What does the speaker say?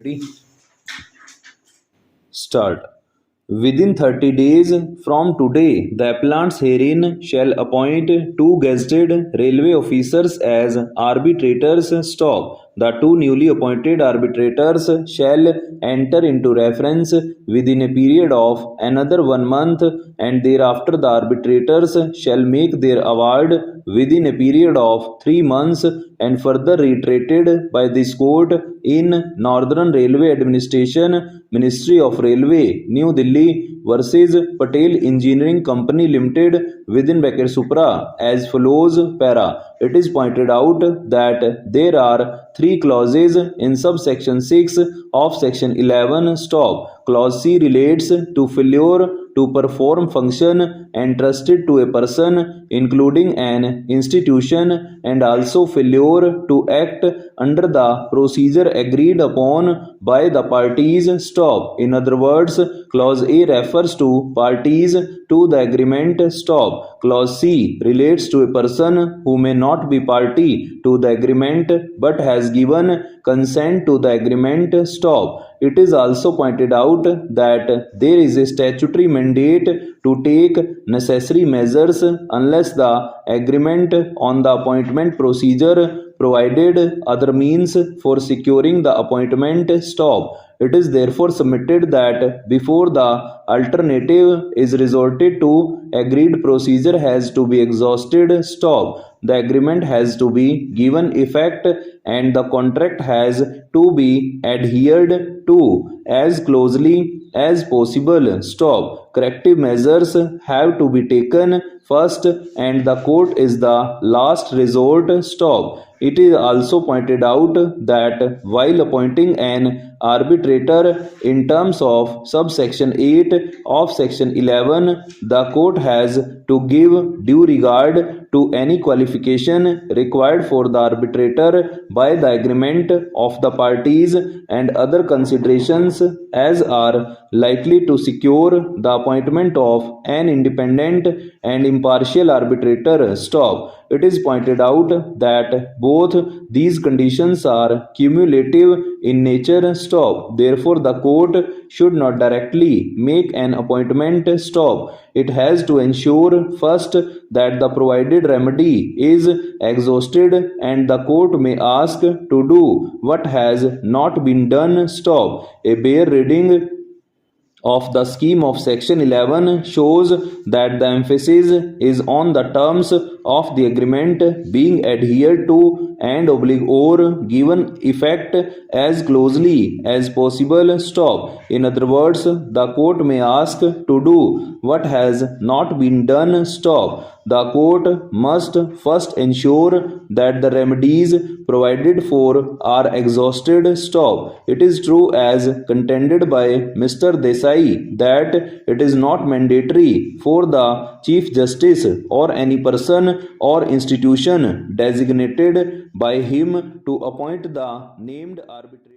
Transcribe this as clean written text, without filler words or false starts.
3 Start. Within 30 days from today, the appellants herein shall appoint two gazetted railway officers as arbitrators. Stop. The two newly appointed arbitrators shall enter into reference within a period of another 1 month, and thereafter the arbitrators shall make their award within a period of 3 months, and further reiterated by this court in Northern Railway Administration, Ministry of Railway, New Delhi versus Patel Engineering Company Limited within bracket Supra as follows. Para. It is pointed out that there are 3 clauses in subsection 6 of section 11. Stop. Clause C relates to failure to perform function entrusted to a person, including an institution, and also failure to act under the procedure agreed upon by the parties. Stop. In other words, clause A refers to parties to the agreement. Stop. Clause C relates to a person who may not be party to the agreement but has given consent to the agreement. Stop. It is also pointed out that there is a statutory mandate to take necessary measures unless the agreement on the appointment procedure provided other means for securing the appointment. Stop. It is therefore submitted that before the alternative is resorted to, agreed procedure has to be exhausted. Stop. The agreement has to be given effect and the contract has to be adhered to as closely as possible. Stop. Corrective measures have to be taken first and the court is the last resort. Stop. It is also pointed out that while appointing an arbitrator in terms of subsection 8 of section 11, the court has to give due regard to any qualification required for the arbitrator by the agreement of the parties and other considerations as are likely to secure the appointment of an independent and impartial arbitrator. Stop. It is pointed out that both these conditions are cumulative in nature. Stop. Therefore, the court should not directly make an appointment. Stop. It has to ensure first that the provided remedy is exhausted and the court may ask to do what has not been done. Stop. A bare reading of the scheme of section 11 shows that the emphasis is on the terms of the agreement being adhered to and or given effect as closely as possible. Stop. In other words, the court may ask to do what has not been done. Stop. The court must first ensure that the remedies provided for are exhausted. Stop. It is true as contended by Mr. Desai that it is not mandatory for the Chief Justice or any person or institution designated by him to appoint the named arbitrator.